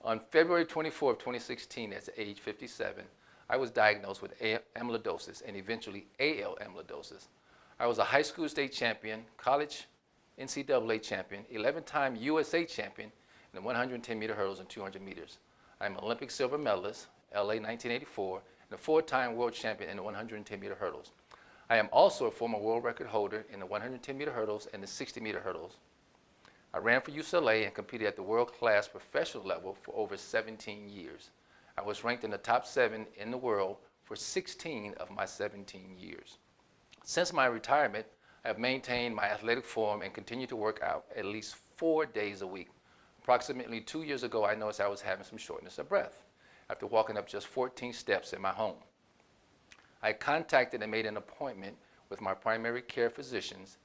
On February 24, 2016, at age 57, I was diagnosed with amyloidosis and eventually AL amyloidosis. I was a high school state champion, college NCAA champion, 11-time USA champion in the 110-meter hurdles and 200 meters. I'm an Olympic silver medalist, LA 1984, and a 4-time world champion in the 110-meter hurdles. I am also a former world record holder in the 110-meter hurdles and the 60-meter hurdles. I ran for UCLA and competed at the world-class professional level for over 17 years. I was ranked in the top 7 in the world for 16 of my 17 years. Since my retirement, I have maintained my athletic form and continue to work out at least 4 days a week. Approximately 2 years ago, I noticed I was having some shortness of breath after walking up just 14 steps in my home. I contacted and made an appointment with my primary care physicians,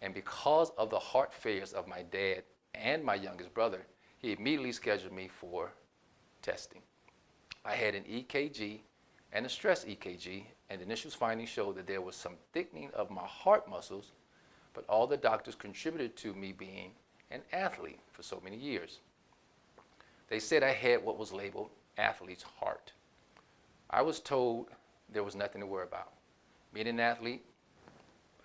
and because of the heart failures of my dad and my youngest brother, he immediately scheduled me for testing. I had an EKG and a stress EKG, and the initial findings showed that there was some thickening of my heart muscles, but all the doctors contributed to me being an athlete for so many years. They said I had what was labeled athlete's heart. I was told there was nothing to worry about. Being an athlete,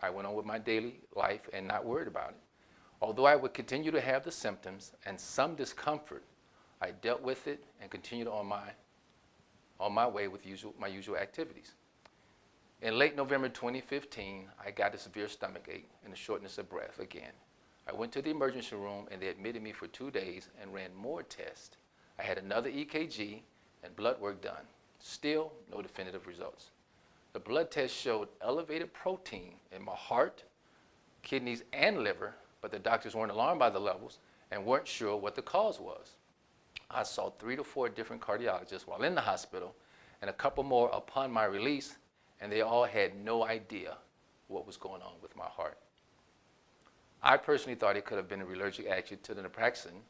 I went on with my daily life and not worried about it. Although I would continue to have the symptoms and some discomfort, I dealt with it and continued on my way with my usual activities. In late November 2015, I got a severe stomach ache and a shortness of breath again. I went to the emergency room and they admitted me for 2 days and ran more tests. I had another EKG and blood work done. Still, no definitive results. The blood test showed elevated protein in my heart, kidneys, and liver, but the doctors weren't alarmed by the levels and weren't sure what the cause was. I saw 3 to 4 different cardiologists while in the hospital and a couple more upon my release, and they all had no idea what was going on with my heart. I personally thought it could have been a allergic reaction to the naproxen,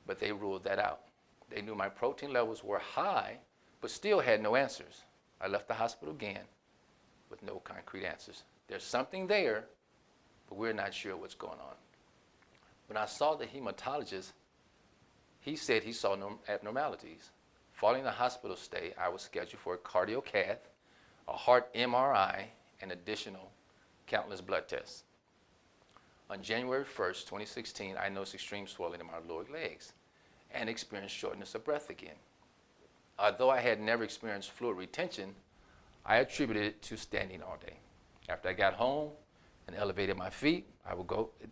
but they ruled that out. They knew my protein levels were high, but still had no answers. I left the hospital again with no concrete answers. There's something there, but we're not sure what's going on. When I saw the hematologist, he said he saw no abnormalities. Following the hospital stay, I was scheduled for a cardiocath, a heart MRI, and additional countless blood tests. On January 1st, 2016, I noticed extreme swelling in my lower legs and experienced shortness of breath again. Although I had never experienced fluid retention, I attributed it to standing all day. After I got home and elevated my feet,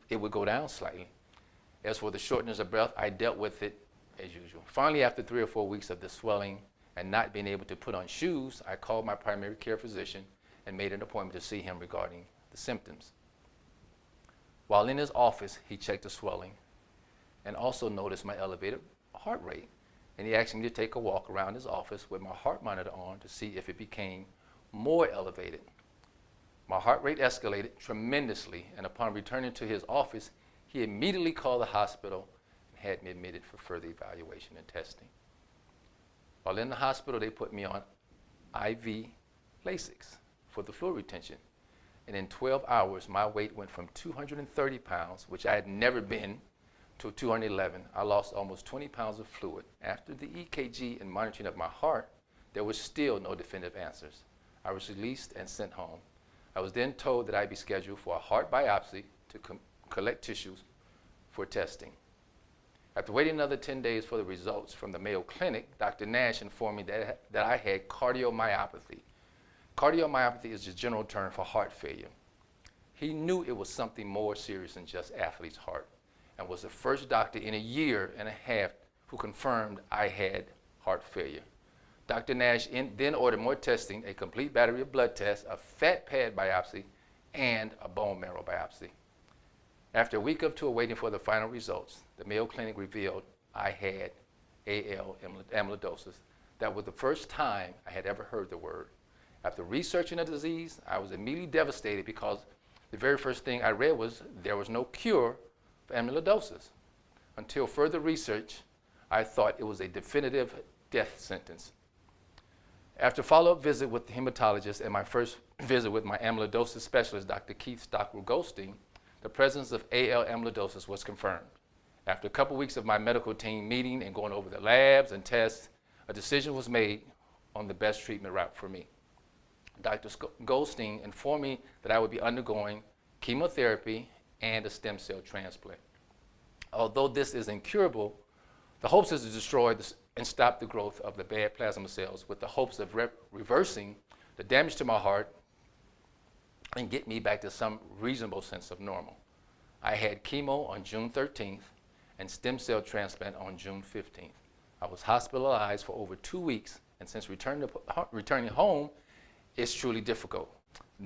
it would go down slightly. As for the shortness of breath, I dealt with it as usual. Finally, after 3 or 4 weeks of the swelling and not being able to put on shoes, I called my primary care physician and made an appointment to see him regarding the symptoms. While in his office, he checked the swelling and also noticed my elevated heart rate. And he asked me to take a walk around his office with my heart monitor on to see if it became more elevated. My heart rate escalated tremendously, and upon returning to his office, he immediately called the hospital and had me admitted for further evaluation and testing. While in the hospital, they put me on IV Lasix for the fluid retention. And in 12 hours, my weight went from 230 pounds, which I had never been, to 211. I lost almost 20 pounds of fluid. After the EKG and monitoring of my heart, there was still no definitive answers. I was released and sent home. I was then told that I'd be scheduled for a heart biopsy to collect tissues for testing. After waiting another 10 days for the results from the Mayo Clinic, Dr. Nash informed me that I had cardiomyopathy. Cardiomyopathy is the general term for heart failure. He knew it was something more serious than just athlete's heart, and was the first doctor in a year and a half who confirmed I had heart failure. Dr. Nash then ordered more testing, a complete battery of blood tests, a fat pad biopsy, and a bone marrow biopsy. After a week or two of waiting for the final results, the Mayo Clinic revealed I had AL amyloidosis. That was the first time I had ever heard the word. After researching the disease, I was immediately devastated because the very first thing I read was there was no cure for amyloidosis. Until further research, I thought it was a definitive death sentence. After a follow-up visit with the hematologist and my first visit with my amyloidosis specialist, Dr. Keith Stockwell Goldstein, the presence of AL amyloidosis was confirmed. After a couple weeks of my medical team meeting and going over the labs and tests, a decision was made on the best treatment route for me. Dr. Goldstein informed me that I would be undergoing chemotherapy and a stem cell transplant. Although this is incurable, the hopes is to destroy and stop the growth of the bad plasma cells with the hopes of reversing the damage to my heart and get me back to some reasonable sense of normal. I had chemo on June 13th and stem cell transplant on June 15th. I was hospitalized for over 2 weeks, and since returning home, it's truly difficult.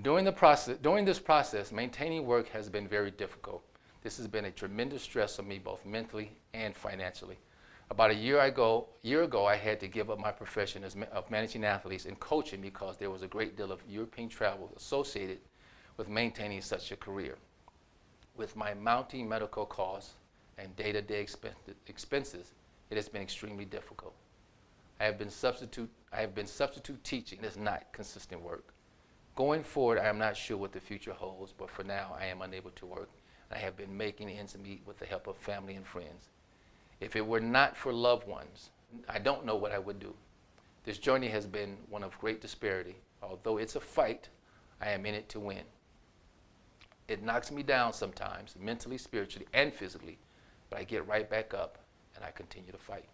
During this process, maintaining work has been very difficult. This has been a tremendous stress on me, both mentally and financially. About a year ago, I had to give up my profession of managing athletes and coaching because there was a great deal of European travel associated with maintaining such a career. With my mounting medical costs and day-to-day expenses, it has been extremely difficult. I have been substitute teaching. It's not consistent work. Going forward, I am not sure what the future holds, but for now, I am unable to work. I have been making ends meet with the help of family and friends. If it were not for loved ones, I don't know what I would do. This journey has been one of great disparity. Although it's a fight, I am in it to win. It knocks me down sometimes, mentally, spiritually, and physically, but I get right back up and I continue to fight.